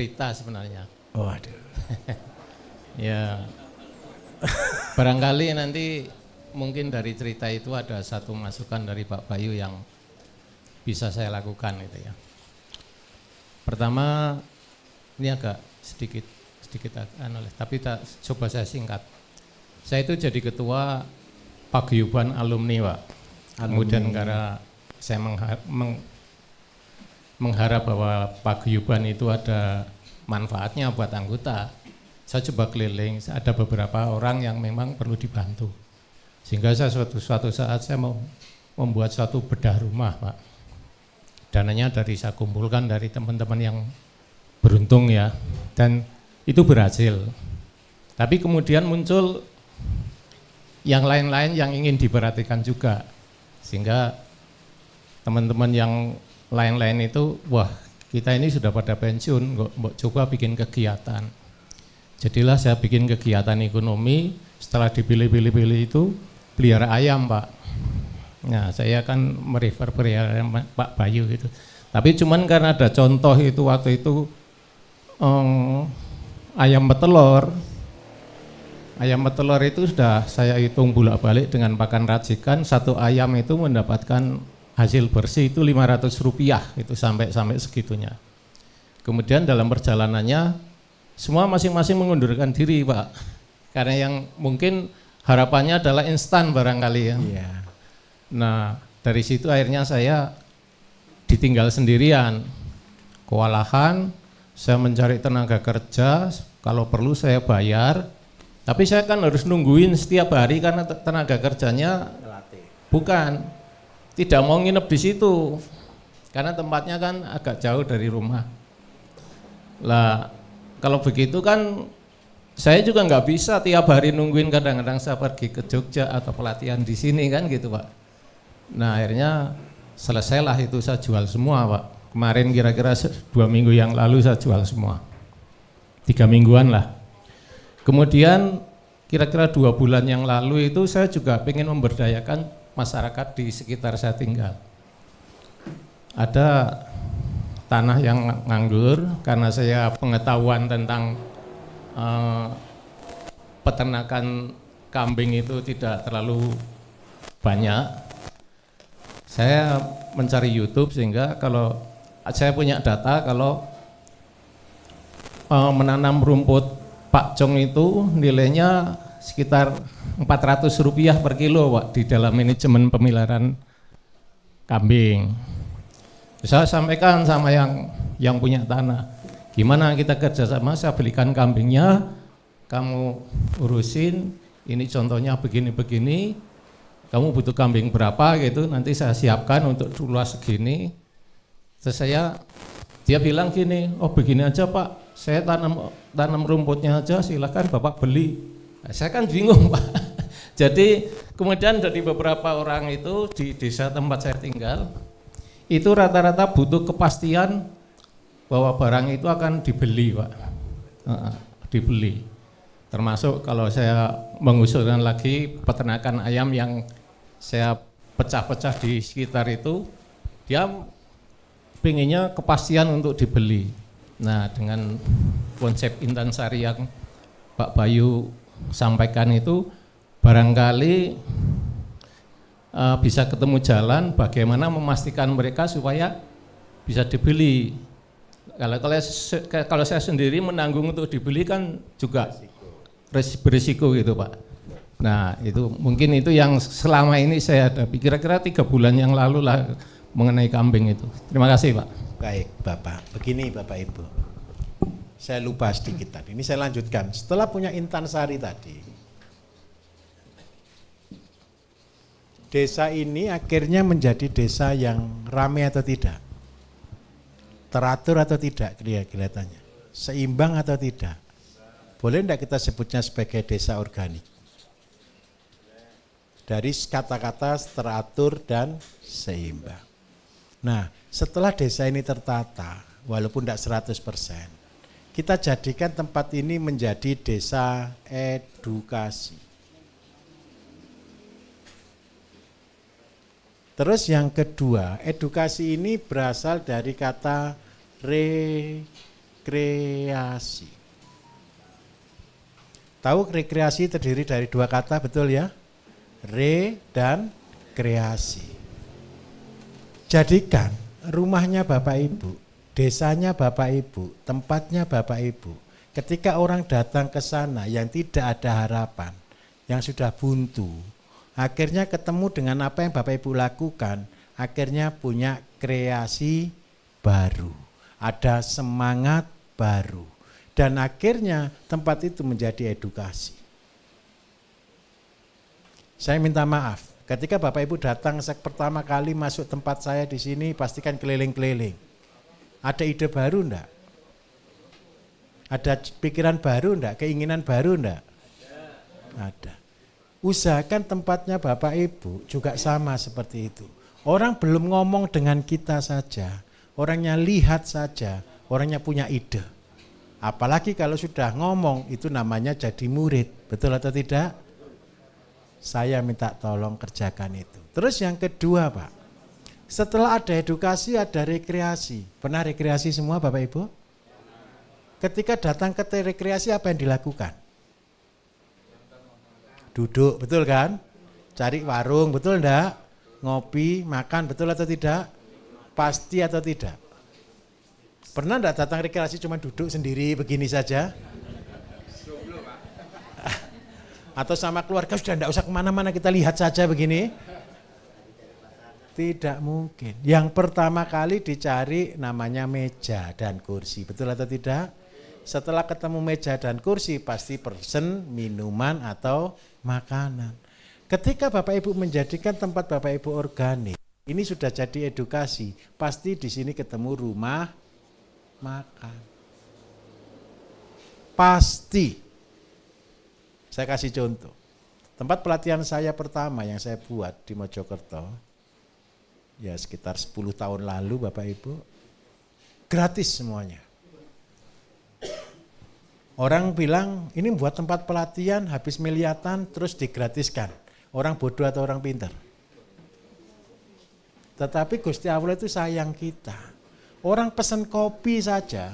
cerita sebenarnya. Waduh. Ya, barangkali nanti mungkin dari cerita itu ada satu masukan dari Pak Bayu yang bisa saya lakukan gitu ya. Pertama, ini agak sedikit tapi coba saya singkat. Saya itu jadi ketua paguyuban alumni, Pak. Kemudian karena saya mengharap bahwa paguyuban itu ada manfaatnya buat anggota, saya coba keliling, ada beberapa orang yang memang perlu dibantu. Sehingga saya suatu saat saya mau membuat suatu bedah rumah, Pak. Dananya saya kumpulkan dari teman-teman yang beruntung ya, dan itu berhasil. Tapi kemudian muncul yang lain-lain yang ingin diperhatikan juga, sehingga teman-teman yang lain-lain itu, wah kita ini sudah pada pensiun, coba bikin kegiatan. Jadilah saya bikin kegiatan ekonomi. Setelah dipilih-pilih itu pelihara ayam, Pak. Nah, saya akan merefer pelihara Pak Bayu gitu. Tapi cuman karena ada contoh itu waktu itu ayam petelur. Ayam petelur itu sudah saya hitung bolak-balik dengan pakan racikan, satu ayam itu mendapatkan hasil bersih itu Rp500 itu sampai segitunya. Kemudian dalam perjalanannya semua masing-masing mengundurkan diri, Pak. Karena yang mungkin harapannya adalah instan barangkali ya. Iya. Nah, dari situ akhirnya saya ditinggal sendirian. Kewalahan, saya mencari tenaga kerja, kalau perlu saya bayar. Tapi saya kan harus nungguin setiap hari karena tenaga kerjanya bukan, tidak mau nginep di situ. Karena tempatnya kan agak jauh dari rumah. Lah, kalau begitu kan saya juga nggak bisa tiap hari nungguin, kadang-kadang saya pergi ke Jogja atau pelatihan di sini kan gitu, Pak. Nah, akhirnya selesailah itu, saya jual semua, Pak. Kemarin kira-kira 2 minggu yang lalu saya jual semua. 3 mingguan lah. Kemudian kira-kira 2 bulan yang lalu itu saya juga ingin memberdayakan masyarakat di sekitar saya tinggal. Ada tanah yang nganggur karena saya pengetahuan tentang peternakan kambing itu tidak terlalu banyak. Saya mencari YouTube sehingga kalau saya punya data kalau menanam rumput pakcong itu nilainya sekitar Rp400 per kilo, Pak, di dalam manajemen pemeliharaan kambing. Saya sampaikan sama yang punya tanah, gimana kita kerjasama, saya belikan kambingnya, kamu urusin, ini contohnya begini-begini, kamu butuh kambing berapa gitu, nanti saya siapkan untuk luas segini. Terus dia bilang gini, oh begini aja Pak, saya tanam rumputnya aja, silahkan Bapak beli. Nah, saya kan bingung, Pak. Jadi kemudian dari beberapa orang itu di desa tempat saya tinggal, itu rata-rata butuh kepastian bahwa barang itu akan dibeli, Pak. Dibeli. Termasuk kalau saya mengusulkan lagi peternakan ayam yang saya pecah-pecah di sekitar itu, dia pengennya kepastian untuk dibeli. Nah, dengan konsep Intansari yang Pak Bayu sampaikan itu, barangkali bisa ketemu jalan bagaimana memastikan mereka supaya bisa dibeli. Kalau saya sendiri menanggung untuk dibeli kan juga berisiko gitu, Pak. Nah, itu mungkin itu yang selama ini saya hadapi, kira-kira 3 bulan yang lalu lah mengenai kambing itu. Terima kasih, Pak. Baik, Bapak. Begini Bapak Ibu, saya lupa sedikit tadi. Ini saya lanjutkan. Setelah punya Intansari tadi, desa ini akhirnya menjadi desa yang ramai atau tidak? Teratur atau tidak kelihatannya? Seimbang atau tidak? Boleh enggak kita sebutnya sebagai desa organik? Dari kata-kata teratur dan seimbang. Nah, setelah desa ini tertata, walaupun tidak 100%, kita jadikan tempat ini menjadi desa edukasi. Terus yang kedua, edukasi ini berasal dari kata rekreasi. Tahu rekreasi terdiri dari dua kata, betul ya? Re dan kreasi. Jadikan rumahnya Bapak Ibu, desanya Bapak Ibu, tempatnya Bapak Ibu. Ketika orang datang ke sana yang tidak ada harapan, yang sudah buntu, akhirnya ketemu dengan apa yang Bapak Ibu lakukan, akhirnya punya kreasi baru, ada semangat baru, dan akhirnya tempat itu menjadi edukasi. Saya minta maaf, ketika Bapak Ibu datang pertama kali masuk tempat saya di sini, pastikan keliling-keliling. Ada ide baru enggak? Ada pikiran baru enggak? Keinginan baru enggak? Ada. Usahakan tempatnya Bapak Ibu juga sama seperti itu. Orang belum ngomong dengan kita saja, orangnya lihat saja, orangnya punya ide. Apalagi kalau sudah ngomong, itu namanya jadi murid. Betul atau tidak? Saya minta tolong kerjakan itu. Terus yang kedua, Pak, setelah ada edukasi ada rekreasi. Pernah rekreasi semua Bapak Ibu? Ketika datang ke rekreasi apa yang dilakukan? Duduk, betul kan? Cari warung, betul enggak? Ngopi, makan, betul atau tidak? Pasti atau tidak? Pernah enggak datang rekreasi cuma duduk sendiri begini saja? Atau sama keluarga sudah enggak usah kemana-mana, kita lihat saja begini? Tidak mungkin. Yang pertama kali dicari namanya meja dan kursi, betul atau tidak? Setelah ketemu meja dan kursi pasti pesen minuman atau makanan. Ketika Bapak Ibu menjadikan tempat Bapak Ibu organik, ini sudah jadi edukasi. Pasti di sini ketemu rumah makan. Pasti. Saya kasih contoh. Tempat pelatihan saya pertama yang saya buat di Mojokerto, ya sekitar 10 tahun lalu Bapak Ibu, gratis semuanya. Orang bilang ini buat tempat pelatihan habis miliatan terus digratiskan. Orang bodoh atau orang pintar? Tetapi Gusti Allah itu sayang kita. Orang pesan kopi saja.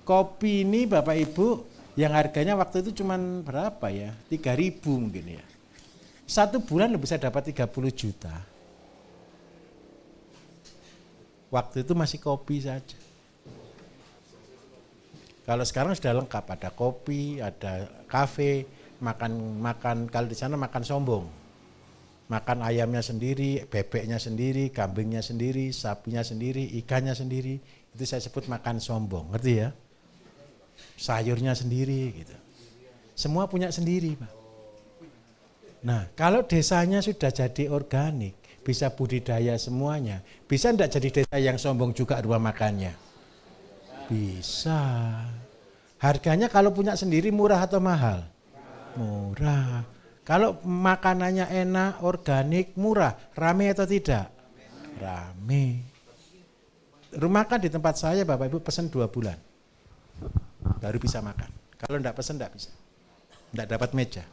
Kopi ini Bapak Ibu yang harganya waktu itu cuma berapa ya? 3.000 mungkin ya. 1 bulan bisa dapat 30 juta. Waktu itu masih kopi saja. Kalau sekarang sudah lengkap, ada kopi, ada kafe, makan kalau di sana makan sombong. Makan ayamnya sendiri, bebeknya sendiri, kambingnya sendiri, sapinya sendiri, ikannya sendiri. Itu saya sebut makan sombong, ngerti ya? Sayurnya sendiri gitu. Semua punya sendiri, Pak. Nah, kalau desanya sudah jadi organik, bisa budidaya semuanya, bisa enggak jadi desa yang sombong juga rumah makannya? Bisa. Harganya kalau punya sendiri murah atau mahal? Murah. Kalau makanannya enak, organik, murah. Rame atau tidak? Rame. Rumah makan di tempat saya Bapak Ibu pesen 2 bulan. Baru bisa makan. Kalau enggak pesen enggak bisa. Enggak dapat meja.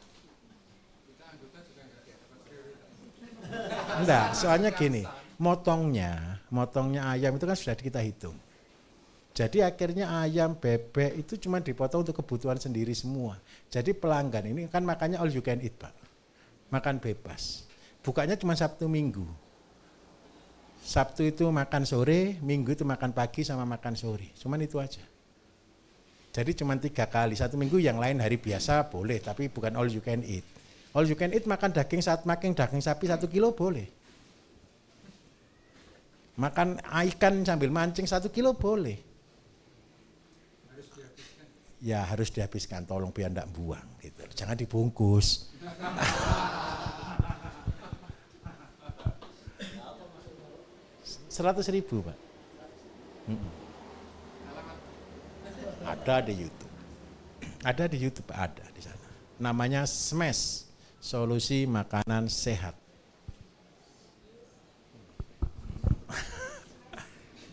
Enggak, soalnya gini, motongnya ayam itu kan sudah kita hitung. Jadi akhirnya ayam, bebek itu cuma dipotong untuk kebutuhan sendiri semua. Jadi pelanggan ini kan makannya all you can eat, Pak. Makan bebas. Bukanya cuma Sabtu Minggu. Sabtu itu makan sore, Minggu itu makan pagi sama makan sore. Cuman itu aja. Jadi cuma 3 kali. 1 minggu yang lain hari biasa boleh, tapi bukan all you can eat. All you can eat makan daging sapi 1 kilo boleh. Makan ikan sambil mancing 1 kilo boleh. Ya harus dihabiskan, tolong biar enggak buang gitu. Jangan dibungkus. $100.000 Pak. Ada di YouTube. Ada di YouTube, ada di sana. Namanya Smash, Solusi Makanan Sehat.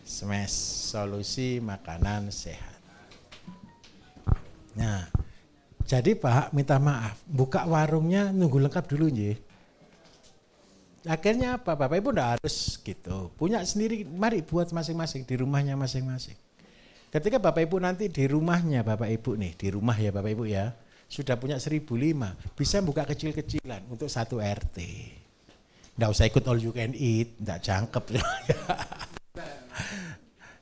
Smash, Solusi Makanan Sehat. Nah, jadi Pak minta maaf, buka warungnya nunggu lengkap dulu nggih. Akhirnya apa? Bapak Ibu enggak harus gitu. Punya sendiri, mari buat masing-masing di rumahnya masing-masing. Ketika Bapak Ibu nanti di rumahnya Bapak Ibu nih, di rumah ya Bapak Ibu ya, sudah punya 1.005, bisa buka kecil-kecilan untuk satu RT. Nggak usah ikut all you can eat, nggak jangkep.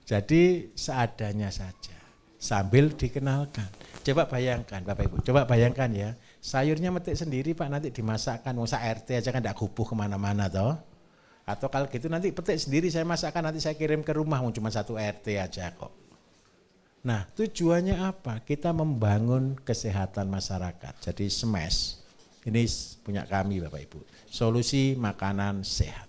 Jadi seadanya saja, sambil dikenalkan. Coba bayangkan Bapak Ibu, coba bayangkan ya, sayurnya metik sendiri Pak, nanti dimasakkan, mau RT aja kan nggak kubuh kemana-mana toh. Atau kalau gitu nanti petik sendiri saya masakkan, nanti saya kirim ke rumah, cuma satu RT aja kok. Nah tujuannya apa? Kita membangun kesehatan masyarakat. Jadi SMASH, ini punya kami Bapak Ibu, solusi makanan sehat.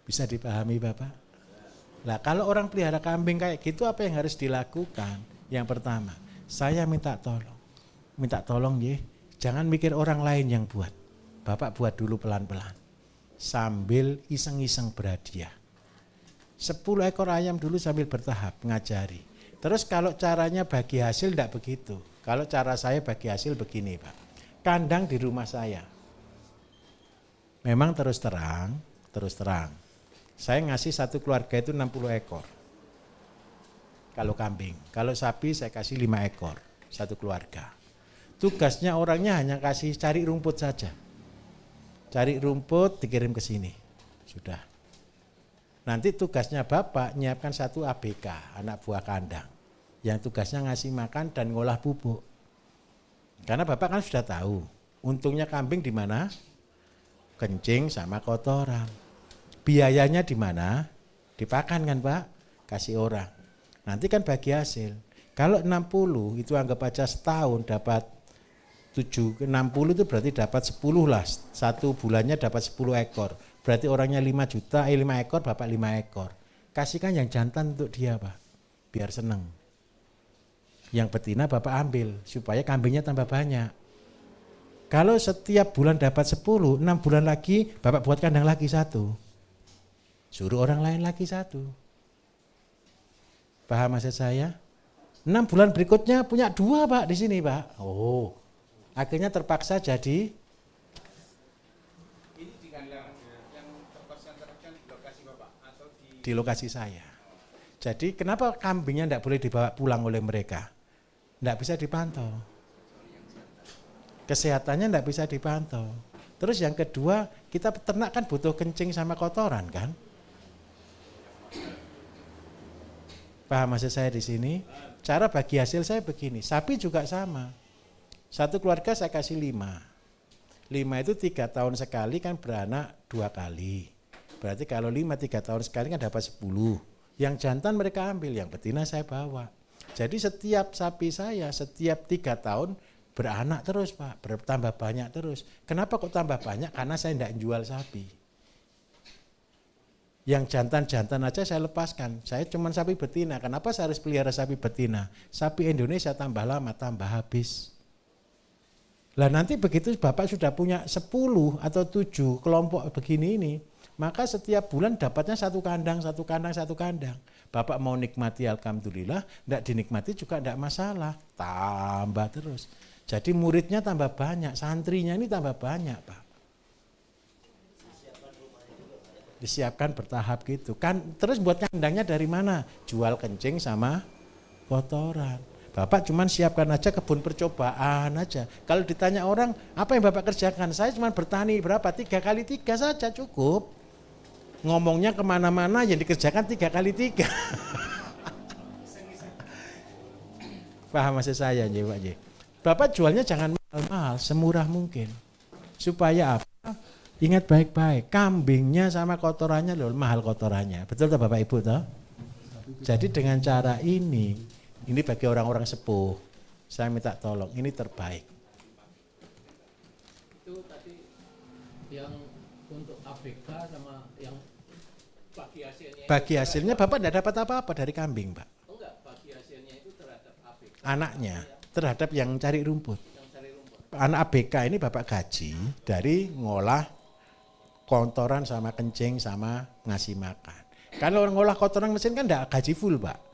Bisa dipahami Bapak? Nah kalau orang pelihara kambing kayak gitu apa yang harus dilakukan? Yang pertama, saya minta tolong ya, jangan mikir orang lain yang buat. Bapak buat dulu pelan-pelan. Sambil iseng-iseng berhadiah. 10 ekor ayam dulu sambil bertahap ngajari. Terus kalau caranya bagi hasil tidak begitu. Kalau cara saya bagi hasil begini Pak. Kandang di rumah saya. Memang terus terang. Saya ngasih satu keluarga itu 60 ekor. Kalau kambing. Kalau sapi saya kasih 5 ekor. Satu keluarga. Tugasnya orangnya hanya kasih cari rumput saja. Cari rumput dikirim ke sini. Sudah. Nanti tugasnya Bapak nyiapkan satu ABK, anak buah kandang. Yang tugasnya ngasih makan dan ngolah pupuk. Karena Bapak kan sudah tahu, untungnya kambing di mana? Kencing sama kotoran. Biayanya di mana? Dipakan kan Pak? Kasih orang. Nanti kan bagi hasil. Kalau 60 itu anggap aja setahun dapat 60 itu berarti dapat 10 lah, satu bulannya dapat 10 ekor. Berarti orangnya 5 ekor, Bapak 5 ekor. Kasihkan yang jantan untuk dia Pak, biar seneng. Yang betina Bapak ambil, supaya kambingnya tambah banyak. Kalau setiap bulan dapat 10, 6 bulan lagi Bapak buat kandang lagi satu. Suruh orang lain lagi satu. Paham maksud saya? 6 bulan berikutnya punya 2 Pak di sini Pak. Oh. Akhirnya terpaksa jadi ini di kandang yang terkonsentrasikan di lokasi Bapak atau di lokasi saya. Jadi kenapa kambingnya tidak boleh dibawa pulang oleh mereka? Tidak bisa dipantau. Kesehatannya tidak bisa dipantau. Terus yang kedua, kita peternak kan butuh kencing sama kotoran kan? Paham maksud saya di sini? Cara bagi hasil saya begini, sapi juga sama. Satu keluarga saya kasih 5. 5 itu 3 tahun sekali kan beranak 2 kali. Berarti kalau 5 3 tahun sekali kan dapat 10. Yang jantan mereka ambil, yang betina saya bawa. Jadi setiap sapi saya setiap 3 tahun beranak terus Pak, bertambah banyak terus. Kenapa kok tambah banyak? Karena saya tidak jual sapi. Yang jantan-jantan aja saya lepaskan. Saya cuma sapi betina. Kenapa saya harus pelihara sapi betina? Sapi Indonesia tambah lama, tambah habis. Lah nanti begitu Bapak sudah punya 10 atau 7 kelompok begini ini, maka setiap bulan dapatnya satu kandang. Bapak mau nikmati alhamdulillah, tidak dinikmati juga tidak masalah, tambah terus. Jadi muridnya tambah banyak, santrinya ini tambah banyak Pak. Disiapkan bertahap gitu. Kan terus buat kandangnya dari mana? Jual kencing sama kotoran. Bapak cuma siapkan aja kebun percobaan aja. Kalau ditanya orang, apa yang Bapak kerjakan? Saya cuma bertani berapa? 3 kali 3 saja cukup. Ngomongnya kemana-mana yang dikerjakan 3 kali 3. Paham maksud saya Pak J. Bapak jualnya jangan mahal-mahal, semurah mungkin. Supaya apa? Ingat baik-baik, kambingnya sama kotorannya loh, mahal kotorannya. Betul tak Bapak Ibu toh? Jadi dengan cara ini bagi orang-orang sepuh, saya minta tolong, ini terbaik. Itu tadi yang untuk ABK sama yang bagi hasilnya. Bagi hasilnya Bapak tidak dapat apa-apa dari kambing Pak. Enggak, bagi hasilnya itu terhadap ABK. Anaknya, terhadap yang cari rumput. Yang cari rumput. Anak ABK ini Bapak gaji dari ngolah kotoran sama kencing sama ngasih makan. Kalau ngolah kotoran mesin kan tidak gaji full Pak.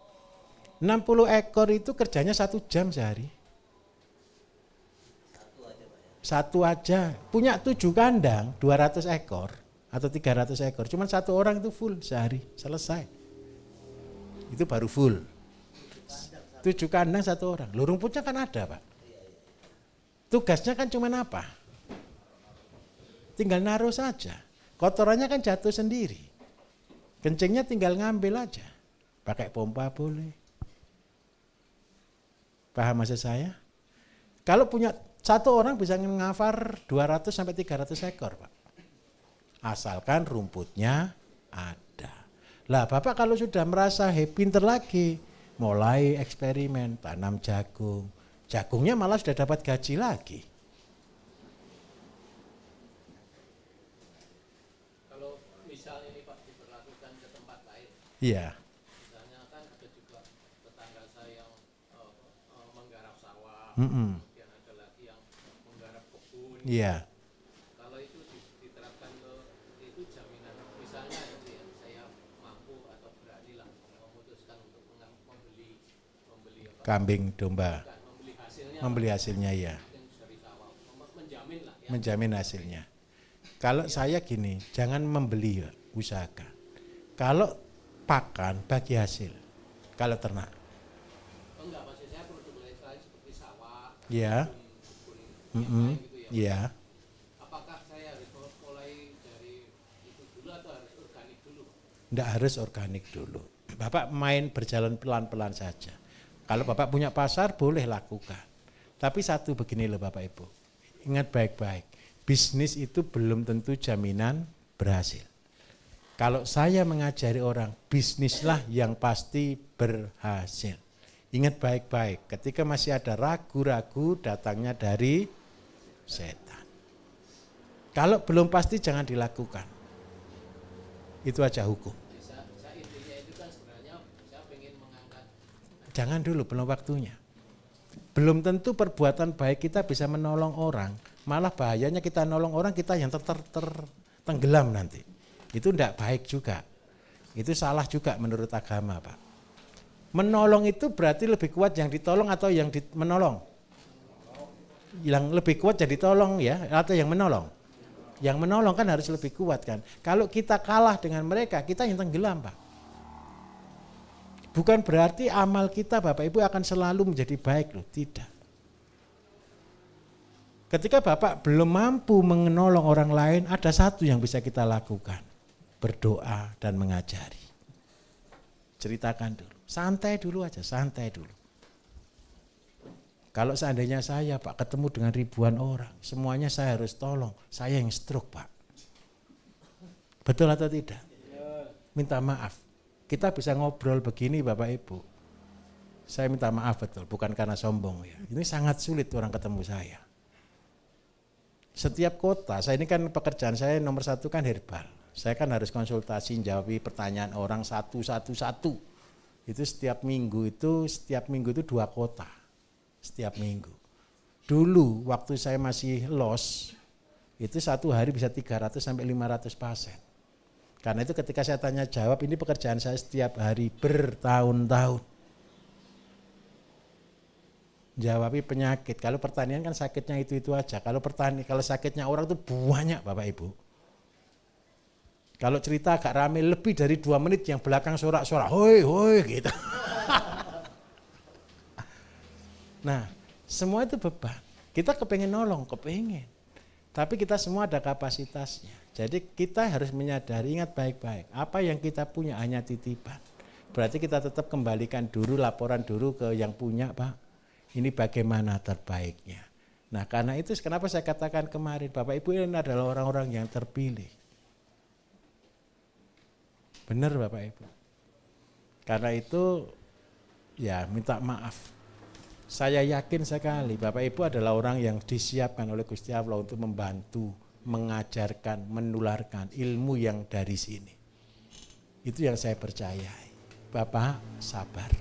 60 ekor itu kerjanya 1 jam sehari. Satu aja. Punya 7 kandang, 200 ekor. atau 300 ekor. Cuman satu orang itu full sehari, selesai. Itu baru full. 7 kandang satu orang. Loh, rumputnya kan ada, Pak. Tugasnya kan cuman apa? Tinggal naruh saja. Kotorannya kan jatuh sendiri. Kencingnya tinggal ngambil aja. Pakai pompa boleh. Paham maksud saya? Kalau punya satu orang bisa ngafar 200 sampai 300 ekor, Pak. Asalkan rumputnya ada. Lah, Bapak kalau sudah merasa pinter lagi, mulai eksperimen, tanam jagung. Jagungnya malah sudah dapat gaji lagi. Kalau misal ini Pak diberlakukan ke tempat lain. Iya. Misalnya kan ada juga tetangga saya yang menggarap sawah. Mm-mm. Kemudian ada lagi yang menggarap kebun. Iya. Kalau itu diterapkan ke itu jaminan misalnya itu ya saya mampu atau berani lah memutuskan untuk membeli apa, Kambing domba. bukan, membeli hasilnya Membeli hasilnya ya. yang dari sawah menjamin lah ya. Menjamin hasilnya. Kalau saya gini, jangan membeli, Pak, usahakan. Kalau pakan bagi hasil. Kalau ternak. Oh, enggak, maksud saya produk lain seperti sawah, Ya. kebun yang Mm-mm. lain gitu ya. Ya. Apakah saya harus mulai dari itu dulu atau harus organik dulu? Tidak harus organik dulu. Bapak main berjalan pelan-pelan saja. Kalau Bapak punya pasar boleh lakukan. Tapi satu begini loh Bapak Ibu. Ingat baik-baik. Bisnis itu belum tentu jaminan berhasil. Kalau saya mengajari orang, bisnislah yang pasti berhasil. Ingat baik-baik, ketika masih ada ragu-ragu datangnya dari setan. Kalau belum pasti jangan dilakukan. Itu aja hukum. Saya intinya itu kan sebenarnya saya ingin mengangkat. Jangan dulu, belum waktunya. Belum tentu perbuatan baik kita bisa menolong orang. Malah bahayanya kita nolong orang, kita yang tenggelam nanti. Itu tidak baik juga. Itu salah juga menurut agama, Pak. Menolong itu berarti lebih kuat yang ditolong atau yang menolong? Yang lebih kuat jadi tolong ya, atau yang menolong? Yang menolong kan harus lebih kuat kan. Kalau kita kalah dengan mereka, kita yang tenggelam, Pak. Bukan berarti amal kita Bapak Ibu akan selalu menjadi baik loh, tidak. Ketika Bapak belum mampu menolong orang lain, ada satu yang bisa kita lakukan. Berdoa dan mengajari. Ceritakan dulu, santai dulu aja, santai dulu. Kalau seandainya saya Pak ketemu dengan ribuan orang, semuanya saya harus tolong, saya yang stroke Pak. Betul atau tidak? Minta maaf. Kita bisa ngobrol begini Bapak Ibu. Saya minta maaf betul, bukan karena sombong ya. Ini sangat sulit orang ketemu saya. Setiap kota, saya ini kan pekerjaan saya nomor satu kan herbal. Saya kan harus konsultasi, jawab pertanyaan orang satu. Itu setiap minggu itu 2 kota. Setiap minggu. Dulu waktu saya masih los, itu satu hari bisa 300 sampai 500 pasien. Karena itu ketika saya tanya jawab, ini pekerjaan saya setiap hari bertahun-tahun. Jawabi penyakit. Kalau pertanian kan sakitnya itu aja. Kalau sakitnya orang itu banyak Bapak Ibu. Kalau cerita agak rame lebih dari 2 menit yang belakang sorak-sorak, hoi gitu. Nah, semua itu beban. Kita kepengen nolong, kepengen. Tapi kita semua ada kapasitasnya. Jadi kita harus menyadari, ingat baik-baik. Apa yang kita punya hanya titipan. Berarti kita tetap kembalikan dulu, laporan dulu ke yang punya Pak. Ini bagaimana terbaiknya. Nah karena itu kenapa saya katakan kemarin, Bapak Ibu ini adalah orang-orang yang terpilih. Benar Bapak Ibu. Karena itu ya minta maaf. Saya yakin sekali Bapak Ibu adalah orang yang disiapkan oleh Gusti Allah untuk membantu, mengajarkan, menularkan ilmu yang dari sini. Itu yang saya percayai. Bapak sabar.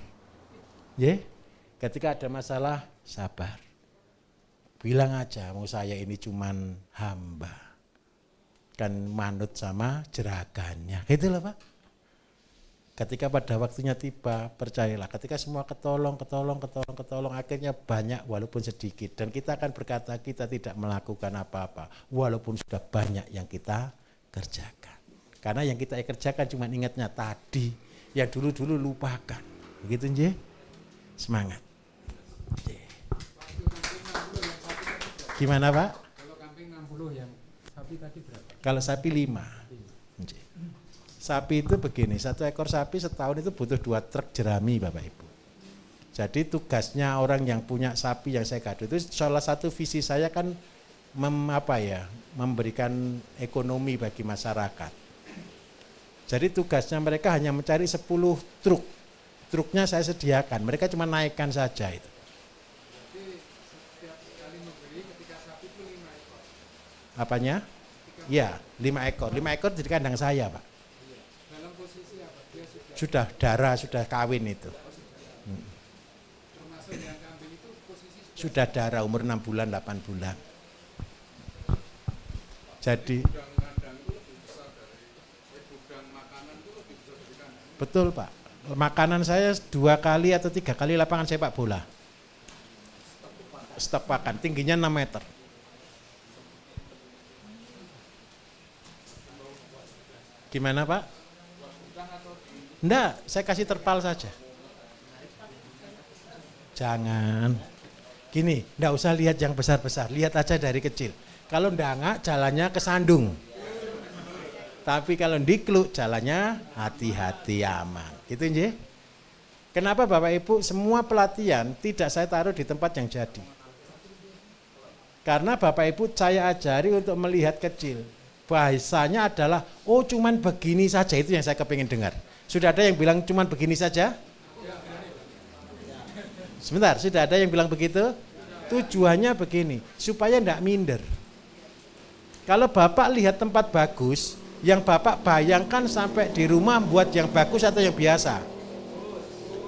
Ketika ada masalah, sabar. Bilang aja, mau saya ini cuman hamba. Kan manut sama jeragannya. Gitu loh Pak. Ketika pada waktunya tiba, percayalah. Ketika semua ketolong, akhirnya banyak walaupun sedikit. Dan kita akan berkata kita tidak melakukan apa-apa. Walaupun sudah banyak yang kita kerjakan. Karena yang kita kerjakan cuma ingatnya tadi, yang dulu-dulu lupakan. Begitu nggih? Semangat. Nggih. Gimana Pak? Kalau kambing 60 yang sapi tadi berapa? Kalau sapi 5. Nggih. Sapi itu begini, 1 ekor sapi setahun itu butuh 2 truk jerami Bapak Ibu. Jadi tugasnya orang yang punya sapi yang saya gado itu salah satu visi saya kan memberikan ekonomi bagi masyarakat. Jadi tugasnya mereka hanya mencari 10 truk. Truknya saya sediakan, mereka cuma naikkan saja itu. Jadi setiap kali membeli ketika sapi itu 5 ekor. Apanya? Iya, 5 ekor. 5 ekor di kandang saya, Pak. Iya. Dalam posisi apa? Dia Sudah darah, sudah kawin itu. termasuk yang kambing itu posisi Sudah darah umur 6 bulan, 8 bulan. Jadi gudang kandang itu lebih besar dari gudang makanan itu lebih besar dari kandang. betul Pak, makanan saya 2 kali atau 3 kali lapangan sepak bola. Stok pakan, tingginya 6 meter. Gimana Pak? Enggak, saya kasih terpal saja. Jangan. Gini, enggak usah lihat yang besar-besar, lihat aja dari kecil. Kalau ndangak jalannya kesandung. Tapi kalau ndikluk jalannya hati-hati aman. Gitu nggih. Kenapa Bapak Ibu semua pelatihan tidak saya taruh di tempat yang jadi. Karena Bapak Ibu saya ajari untuk melihat kecil. Bahasanya adalah oh cuman begini saja, itu yang saya kepingin dengar. Sudah ada yang bilang cuman begini saja? Sebentar, sudah ada yang bilang begitu? Tujuannya begini, supaya tidak minder. Kalau Bapak lihat tempat bagus, yang Bapak bayangkan sampai di rumah buat yang bagus atau yang biasa.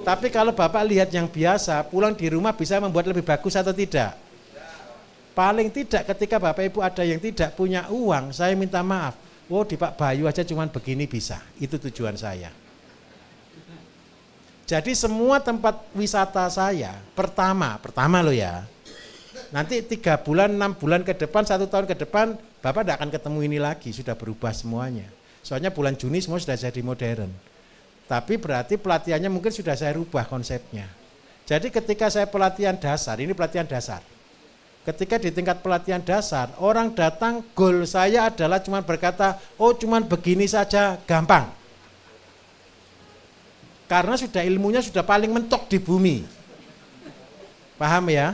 Tapi kalau Bapak lihat yang biasa, pulang di rumah bisa membuat lebih bagus atau tidak? Paling tidak ketika Bapak Ibu ada yang tidak punya uang, saya minta maaf. Oh di Pak Bayu aja cuman begini bisa, itu tujuan saya. Jadi semua tempat wisata saya, pertama loh ya. Nanti 3 bulan, 6 bulan ke depan, 1 tahun ke depan, Bapak tidak akan ketemu ini lagi, sudah berubah semuanya. Soalnya bulan Juni semua sudah jadi modern. Tapi berarti pelatihannya mungkin sudah saya rubah konsepnya. Jadi ketika saya pelatihan dasar, ini pelatihan dasar. Ketika di tingkat pelatihan dasar, orang datang, goal saya adalah cuma berkata, oh cuma begini saja, gampang. Karena sudah ilmunya sudah paling mentok di bumi. Paham ya?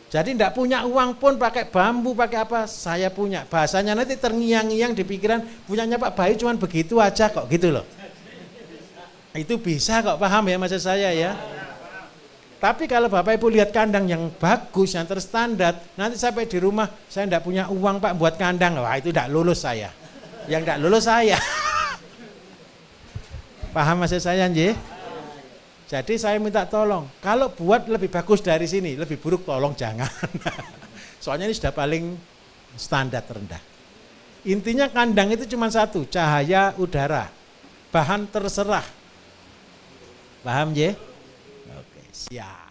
Jadi tidak punya uang pun pakai bambu, pakai apa, saya punya. Bahasanya nanti terngiang-ngiang di pikiran, punyanya Pak Bayu cuma begitu aja kok, gitu loh. Itu bisa kok, paham ya maksud saya ya? Tapi kalau Bapak Ibu lihat kandang yang bagus, yang terstandar, nanti sampai di rumah, saya tidak punya uang Pak buat kandang, wah itu tidak lulus saya. Yang tidak lulus saya. Paham maksud saya nggih? Jadi saya minta tolong, kalau buat lebih bagus dari sini, lebih buruk tolong jangan. Soalnya ini sudah paling standar rendah. Intinya kandang itu cuma satu, cahaya, udara. Bahan terserah. Paham ya? Oke, siap.